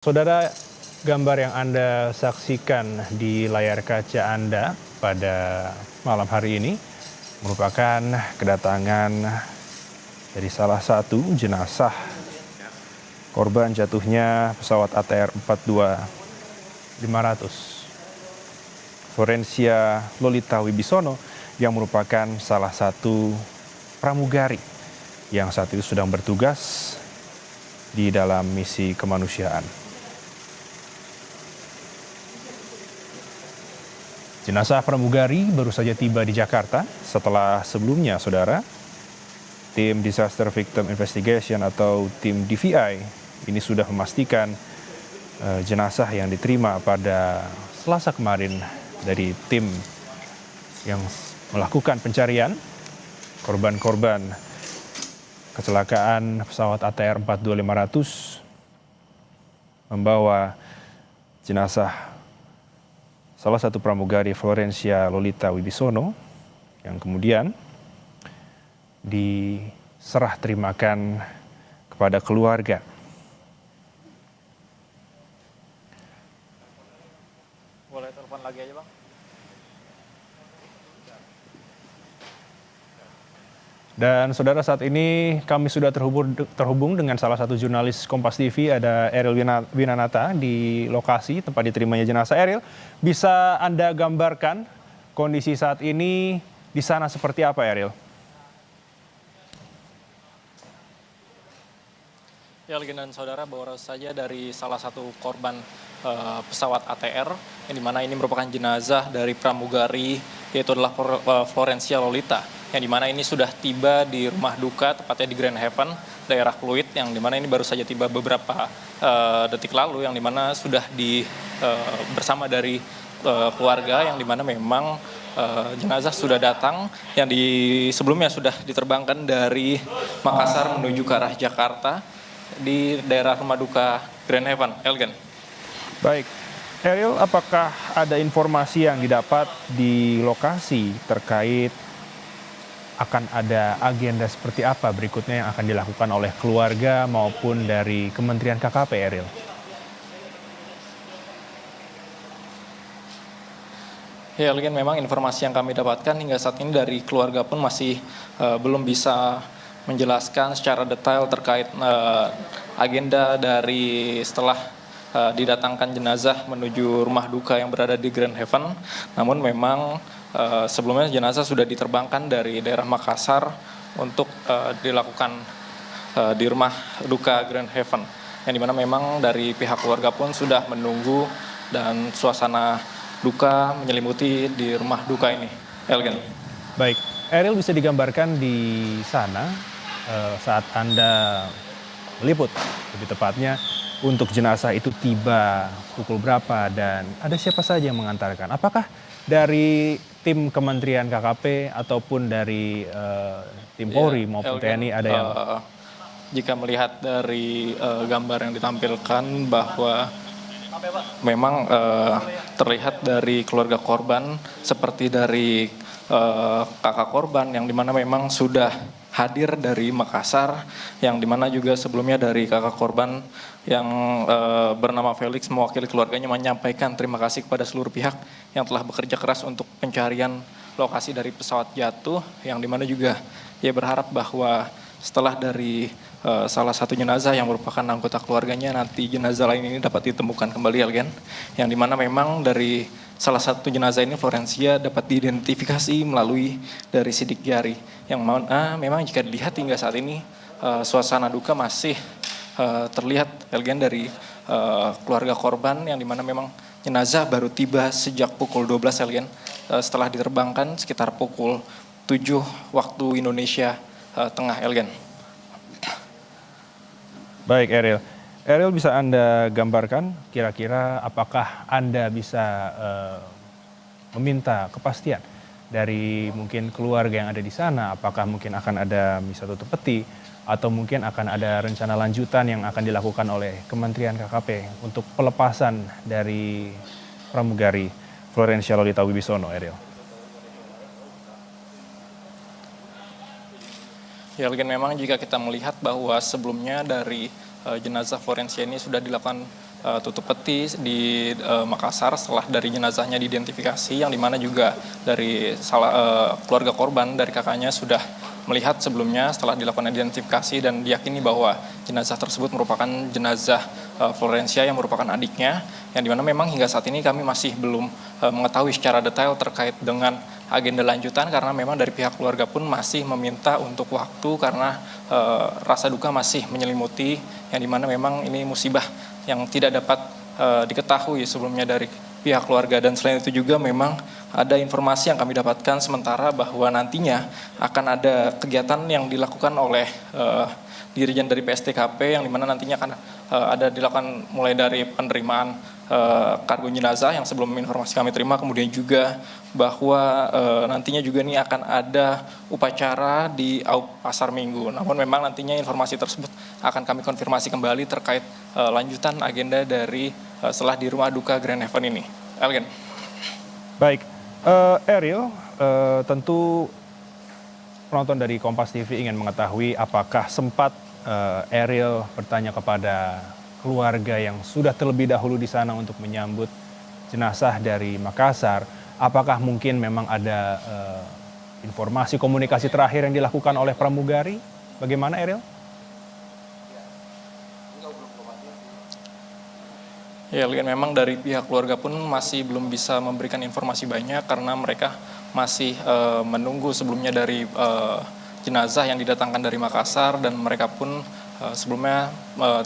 Saudara, gambar yang Anda saksikan di layar kaca Anda pada malam hari ini merupakan kedatangan dari salah satu jenazah korban jatuhnya pesawat ATR 42500 Florencia Lolita Wibisono yang merupakan salah satu pramugari yang saat itu sedang bertugas di dalam misi kemanusiaan. Jenazah pramugari baru saja tiba di Jakarta setelah sebelumnya, saudara, tim Disaster Victim Investigation atau tim DVI ini sudah memastikan jenazah yang diterima pada Selasa kemarin dari tim yang melakukan pencarian korban-korban kecelakaan pesawat ATR 42500 membawa jenazah salah satu pramugari Florencia Lolita Wibisono yang kemudian diserah terimakan kepada keluarga. Boleh telepon lagi aja, Bang? Dan saudara, saat ini kami sudah terhubung dengan salah satu jurnalis Kompas TV, ada Eril Winanata di lokasi tempat diterimanya jenazah. Eril, bisa Anda gambarkan kondisi saat ini di sana seperti apa, Eril? Ya, Algin dan saudara, baru saja dari salah satu korban pesawat ATR, yang dimana ini merupakan jenazah dari pramugari, yaitu adalah Florencia Lolita, yang dimana ini sudah tiba di rumah duka, tepatnya di Grand Haven, daerah Pluit, yang dimana ini baru saja tiba beberapa detik lalu, yang dimana sudah bersama dari keluarga, yang dimana memang jenazah sudah datang, yang sebelumnya sudah diterbangkan dari Makassar menuju ke arah Jakarta di daerah rumah duka Grand Haven. Elgen. Baik, Eril, apakah ada informasi yang didapat di lokasi terkait akan ada agenda seperti apa berikutnya yang akan dilakukan oleh keluarga maupun dari Kementerian KKP, Eril? Ya, Algin, memang informasi yang kami dapatkan hingga saat ini dari keluarga pun masih belum bisa menjelaskan secara detail terkait agenda dari setelah didatangkan jenazah menuju rumah duka yang berada di Grand Haven. Namun memang sebelumnya jenazah sudah diterbangkan dari daerah Makassar untuk dilakukan di rumah duka Grand Haven, yang dimana memang dari pihak keluarga pun sudah menunggu dan suasana duka menyelimuti di rumah duka ini. Elgen. Baik, Eril, bisa digambarkan di sana saat Anda meliput, lebih tepatnya untuk jenazah itu tiba pukul berapa dan ada siapa saja yang mengantarkan? Apakah dari tim Kementerian KKP ataupun dari tim Polri maupun TNI ada yang... Jika melihat dari gambar yang ditampilkan bahwa memang terlihat dari keluarga korban seperti dari kakak korban, yang dimana memang sudah hadir dari Makassar, yang dimana juga sebelumnya dari kakak korban yang bernama Felix mewakili keluarganya menyampaikan terima kasih kepada seluruh pihak yang telah bekerja keras untuk pencarian lokasi dari pesawat jatuh, yang dimana juga ia berharap bahwa setelah dari salah satu jenazah yang merupakan anggota keluarganya, nanti jenazah lain ini dapat ditemukan kembali, Algen, yang dimana memang dari salah satu jenazah ini Florencia dapat diidentifikasi melalui dari sidik jari, yang memang jika dilihat hingga saat ini suasana duka masih terlihat, Algen, dari keluarga korban, yang dimana memang jenazah baru tiba sejak pukul 12, Algen, setelah diterbangkan sekitar pukul 7 waktu Indonesia Tengah, Elgen. Baik, Eril. Eril, bisa Anda gambarkan kira-kira apakah Anda bisa meminta kepastian dari mungkin keluarga yang ada di sana, apakah mungkin akan ada misa tutup peti atau mungkin akan ada rencana lanjutan yang akan dilakukan oleh Kementerian KKP untuk pelepasan dari pramugari Florencia Lolita Wibisono, Eril? Ya, Algen, memang jika kita melihat bahwa sebelumnya dari jenazah Florencia ini sudah dilakukan tutup peti di Makassar setelah dari jenazahnya diidentifikasi, yang dimana juga dari keluarga korban dari kakaknya sudah melihat sebelumnya setelah dilakukan identifikasi dan diyakini bahwa jenazah tersebut merupakan jenazah Florencia yang merupakan adiknya, yang dimana memang hingga saat ini kami masih belum mengetahui secara detail terkait dengan agenda lanjutan, karena memang dari pihak keluarga pun masih meminta untuk waktu karena rasa duka masih menyelimuti, yang dimana memang ini musibah yang tidak dapat diketahui sebelumnya dari pihak keluarga. Dan selain itu juga memang ada informasi yang kami dapatkan sementara bahwa nantinya akan ada kegiatan yang dilakukan oleh dirijen dari PSDKP, yang dimana nantinya akan ada dilakukan mulai dari penerimaan kargo jenazah yang sebelum informasi kami terima, kemudian juga bahwa nantinya juga ini akan ada upacara di Aup Pasar Minggu. Namun memang nantinya informasi tersebut akan kami konfirmasi kembali terkait lanjutan agenda dari setelah di rumah duka Grand Heaven ini. Elgen. Baik, Ariel, tentu penonton dari Kompas TV ingin mengetahui apakah sempat Ariel bertanya kepada keluarga yang sudah terlebih dahulu di sana untuk menyambut jenazah dari Makassar, apakah mungkin memang ada informasi komunikasi terakhir yang dilakukan oleh pramugari? Bagaimana, Ariel? Ya, memang dari pihak keluarga pun masih belum bisa memberikan informasi banyak karena mereka masih menunggu sebelumnya dari jenazah yang didatangkan dari Makassar, dan mereka pun sebelumnya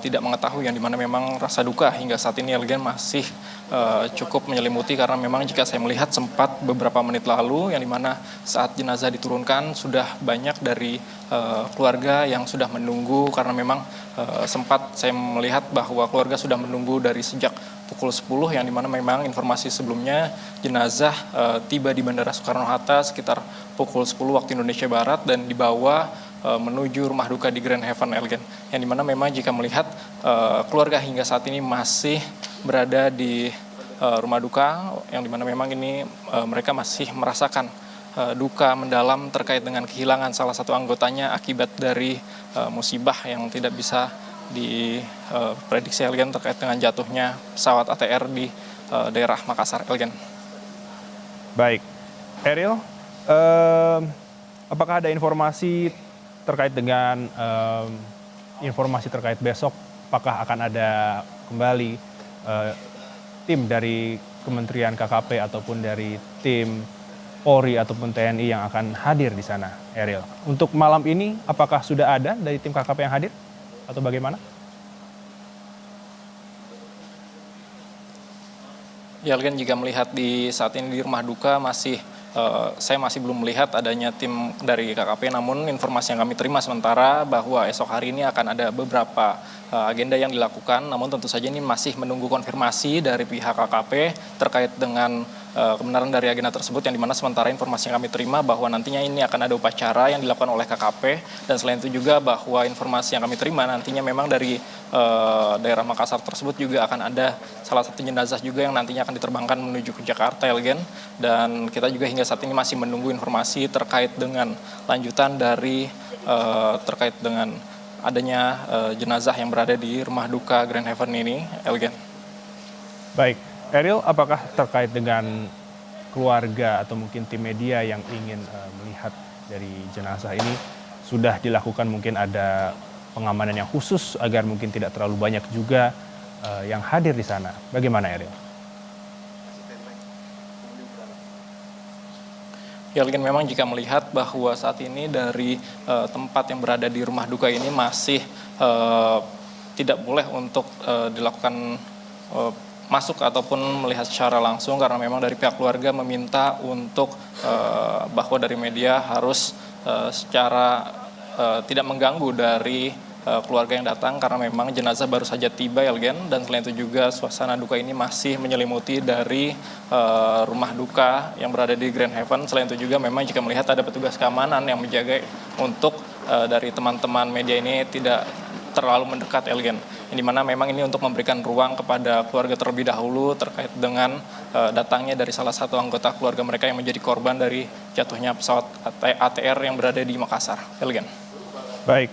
tidak mengetahui, yang dimana memang rasa duka hingga saat ini Elgen masih cukup menyelimuti, karena memang jika saya melihat sempat beberapa menit lalu yang dimana saat jenazah diturunkan sudah banyak dari keluarga yang sudah menunggu, karena memang sempat saya melihat bahwa keluarga sudah menunggu dari sejak pukul 10, yang dimana memang informasi sebelumnya jenazah tiba di Bandara Soekarno-Hatta sekitar pukul 10 waktu Indonesia Barat dan dibawa menuju rumah duka di Grand Heaven, Elgen, yang dimana memang jika melihat keluarga hingga saat ini masih berada di rumah duka, yang dimana memang ini mereka masih merasakan duka mendalam terkait dengan kehilangan salah satu anggotanya akibat dari musibah yang tidak bisa diprediksi, Elgen, terkait dengan jatuhnya pesawat ATR di daerah Makassar, Elgen. Baik, Ariel, apakah ada informasi terkait dengan informasi terkait besok, apakah akan ada kembali tim dari Kementerian KKP ataupun dari tim Polri ataupun TNI yang akan hadir di sana, Ariel? Untuk malam ini, apakah sudah ada dari tim KKP yang hadir atau bagaimana? Ya, Elgen, jika melihat di saat ini di rumah duka saya masih belum melihat adanya tim dari KKP, namun informasi yang kami terima sementara bahwa esok hari ini akan ada beberapa agenda yang dilakukan, namun tentu saja ini masih menunggu konfirmasi dari pihak KKP terkait dengan kebenaran dari agenda tersebut, yang dimana sementara informasi yang kami terima bahwa nantinya ini akan ada upacara yang dilakukan oleh KKP, dan selain itu juga bahwa informasi yang kami terima nantinya memang dari daerah Makassar tersebut juga akan ada salah satu jenazah juga yang nantinya akan diterbangkan menuju ke Jakarta, Elgen, dan kita juga hingga saat ini masih menunggu informasi terkait dengan lanjutan dari terkait dengan adanya jenazah yang berada di rumah duka Grand Heaven ini, Elgen. Baik, Ariel, apakah terkait dengan keluarga atau mungkin tim media yang ingin melihat dari jenazah ini sudah dilakukan mungkin ada pengamanan yang khusus agar mungkin tidak terlalu banyak juga yang hadir di sana? Bagaimana, Ariel? Ya, Elgen, memang jika melihat bahwa saat ini dari tempat yang berada di rumah duka ini masih tidak boleh untuk dilakukan masuk ataupun melihat secara langsung, karena memang dari pihak keluarga meminta untuk bahwa dari media harus secara tidak mengganggu dari keluarga yang datang, karena memang jenazah baru saja tiba, Elgen, dan selain itu juga suasana duka ini masih menyelimuti dari rumah duka yang berada di Grand Heaven. Selain itu juga memang jika melihat ada petugas keamanan yang menjaga untuk dari teman-teman media ini tidak terlalu mendekat, Elgen, yang dimana memang ini untuk memberikan ruang kepada keluarga terlebih dahulu terkait dengan datangnya dari salah satu anggota keluarga mereka yang menjadi korban dari jatuhnya pesawat ATR yang berada di Makassar, Elgen. Baik,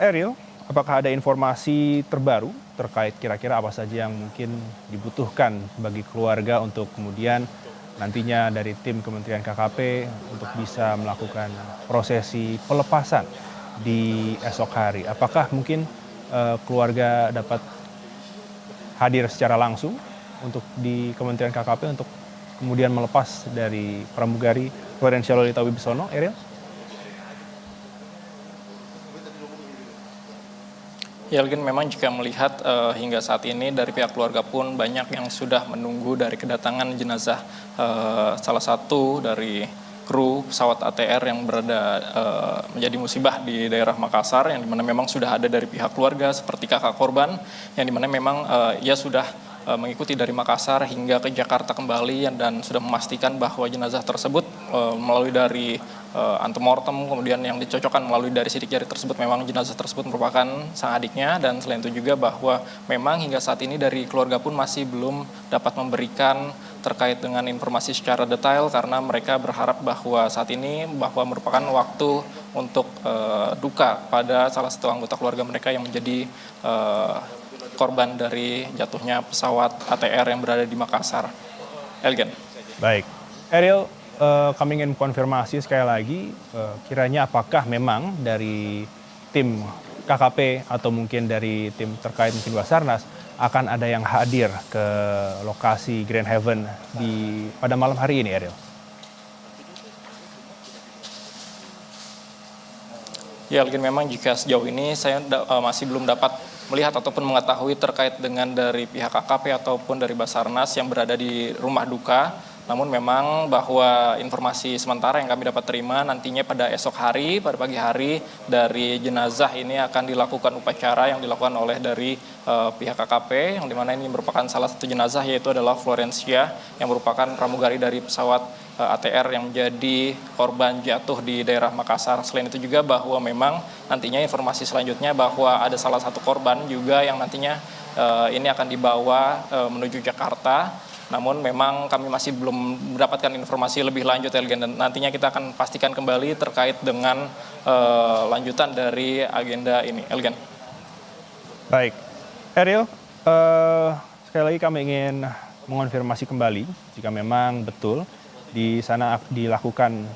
Ariel, apakah ada informasi terbaru terkait kira-kira apa saja yang mungkin dibutuhkan bagi keluarga untuk kemudian nantinya dari tim Kementerian KKP untuk bisa melakukan prosesi pelepasan di esok hari. Apakah mungkin keluarga dapat hadir secara langsung untuk di Kementerian KKP untuk kemudian melepas dari pramugari Florencia Lolita Wibisono, Ariel? Ya, Elgin, memang jika melihat hingga saat ini dari pihak keluarga pun banyak yang sudah menunggu dari kedatangan jenazah salah satu dari kru pesawat ATR yang berada menjadi musibah di daerah Makassar, yang dimana memang sudah ada dari pihak keluarga seperti kakak korban, yang dimana memang ia sudah mengikuti dari Makassar hingga ke Jakarta kembali dan sudah memastikan bahwa jenazah tersebut melalui dari antemortem, kemudian yang dicocokkan melalui dari sidik jari tersebut memang jenazah tersebut merupakan sang adiknya. Dan selain itu juga bahwa memang hingga saat ini dari keluarga pun masih belum dapat memberikan terkait dengan informasi secara detail, karena mereka berharap bahwa saat ini bahwa merupakan waktu untuk duka pada salah satu anggota keluarga mereka yang menjadi korban dari jatuhnya pesawat ATR yang berada di Makassar. Elgen. Baik, Ariel, kami ingin konfirmasi sekali lagi, kiranya apakah memang dari tim KKP atau mungkin dari tim terkait mungkin Basarnas akan ada yang hadir ke lokasi Grand Heaven pada malam hari ini, Ariel? Ya, Elgin, memang jika sejauh ini saya masih belum dapat melihat ataupun mengetahui terkait dengan dari pihak KKP ataupun dari Basarnas yang berada di rumah duka. Namun memang bahwa informasi sementara yang kami dapat terima, nantinya pada esok hari, pada pagi hari, dari jenazah ini akan dilakukan upacara yang dilakukan oleh dari pihak KKP, yang dimana ini merupakan salah satu jenazah, yaitu adalah Florencia, yang merupakan pramugari dari pesawat ATR yang menjadi korban jatuh di daerah Makassar. Selain itu juga bahwa memang nantinya informasi selanjutnya bahwa ada salah satu korban juga yang nantinya ini akan dibawa menuju Jakarta. Namun memang kami masih belum mendapatkan informasi lebih lanjut, Elgen, dan nantinya kita akan pastikan kembali terkait dengan lanjutan dari agenda ini, Elgen. Baik, Ariel, sekali lagi kami ingin mengonfirmasi kembali jika memang betul di sana dilakukan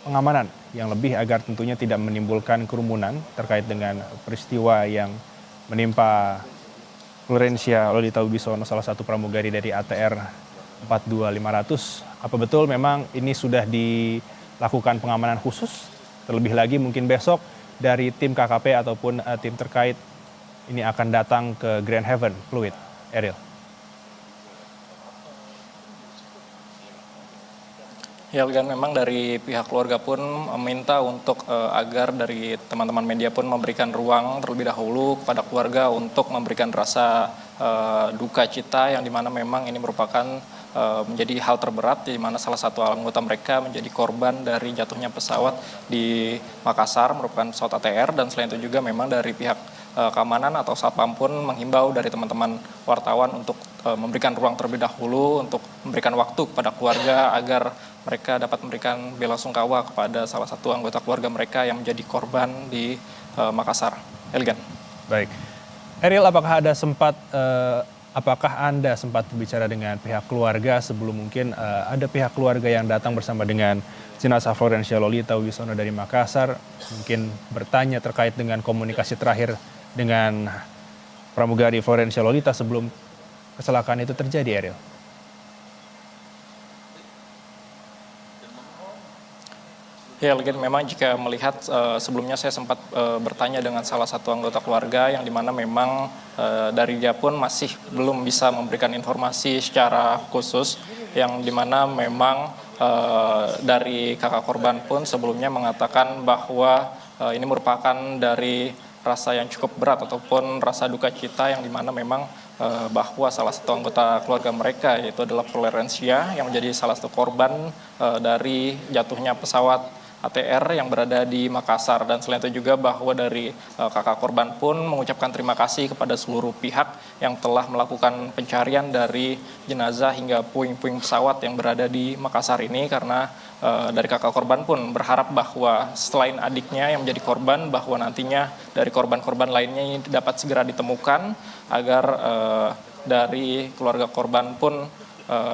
pengamanan yang lebih agar tentunya tidak menimbulkan kerumunan terkait dengan peristiwa yang menimpa Florencia Lolita Wibisono, salah satu pramugari dari ATR 42500. Apa betul memang ini sudah dilakukan pengamanan khusus? Terlebih lagi mungkin besok dari tim KKP ataupun tim terkait ini akan datang ke Grand Heaven Fluid, Ariel. Ya, Elgan, memang dari pihak keluarga pun meminta untuk agar dari teman-teman media pun memberikan ruang terlebih dahulu kepada keluarga untuk memberikan rasa duka cita, yang dimana memang ini merupakan menjadi hal terberat, di mana salah satu anggota mereka menjadi korban dari jatuhnya pesawat di Makassar, merupakan pesawat ATR. Dan selain itu juga memang dari pihak keamanan atau satpam pun menghimbau dari teman-teman wartawan untuk memberikan ruang terlebih dahulu, untuk memberikan waktu kepada keluarga agar mereka dapat memberikan bela sungkawa kepada salah satu anggota keluarga mereka yang menjadi korban di Makassar. Elgan. Baik, Ariel, apakah Anda sempat berbicara dengan pihak keluarga sebelum mungkin ada pihak keluarga yang datang bersama dengan jenazah Florencia Lolita Wibisono dari Makassar, mungkin bertanya terkait dengan komunikasi terakhir dengan pramugari Florencia Lolita sebelum kecelakaan itu terjadi, Ariel? Ya, Elgin, memang jika melihat sebelumnya saya sempat bertanya dengan salah satu anggota keluarga, yang dimana memang dari dia pun masih belum bisa memberikan informasi secara khusus, yang dimana memang dari kakak korban pun sebelumnya mengatakan bahwa ini merupakan dari rasa yang cukup berat ataupun rasa duka cita, yang dimana memang bahwa salah satu anggota keluarga mereka, yaitu adalah Florencia, yang menjadi salah satu korban dari jatuhnya pesawat ATR yang berada di Makassar. Dan selain itu juga bahwa dari kakak korban pun mengucapkan terima kasih kepada seluruh pihak yang telah melakukan pencarian dari jenazah hingga puing-puing pesawat yang berada di Makassar ini, karena dari kakak korban pun berharap bahwa selain adiknya yang menjadi korban, bahwa nantinya dari korban-korban lainnya ini dapat segera ditemukan agar dari keluarga korban pun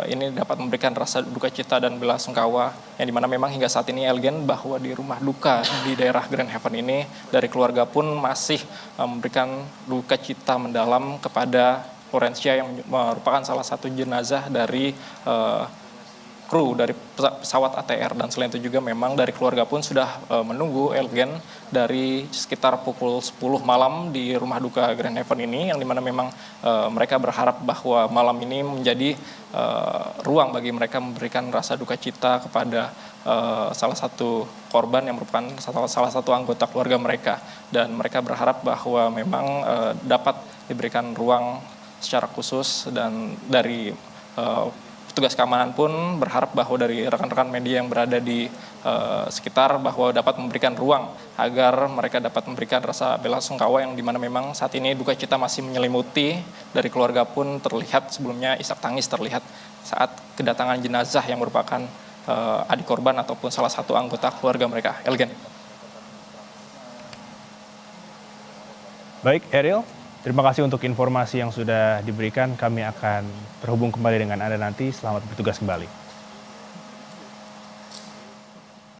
ini dapat memberikan rasa duka cita dan bela sungkawa, yang dimana memang hingga saat ini Elgen, bahwa di rumah duka di daerah Grand Haven ini dari keluarga pun masih memberikan duka cita mendalam kepada Florencia yang merupakan salah satu jenazah dari kru dari pesawat ATR. Dan selain itu juga memang dari keluarga pun sudah menunggu Elgen dari sekitar pukul 10 malam di rumah duka Grand Haven ini, yang dimana memang mereka berharap bahwa malam ini menjadi ruang bagi mereka memberikan rasa duka cita kepada salah satu korban yang merupakan salah satu anggota keluarga mereka. Dan mereka berharap bahwa memang dapat diberikan ruang secara khusus, dan dari petugas keamanan pun berharap bahwa dari rekan-rekan media yang berada di sekitar bahwa dapat memberikan ruang agar mereka dapat memberikan rasa bela sungkawa, yang dimana memang saat ini duka cita masih menyelimuti. Dari keluarga pun terlihat sebelumnya isak tangis terlihat saat kedatangan jenazah yang merupakan adik korban ataupun salah satu anggota keluarga mereka. Elgen. Baik, Ariel. Terima kasih untuk informasi yang sudah diberikan. Kami akan terhubung kembali dengan Anda nanti. Selamat bertugas kembali.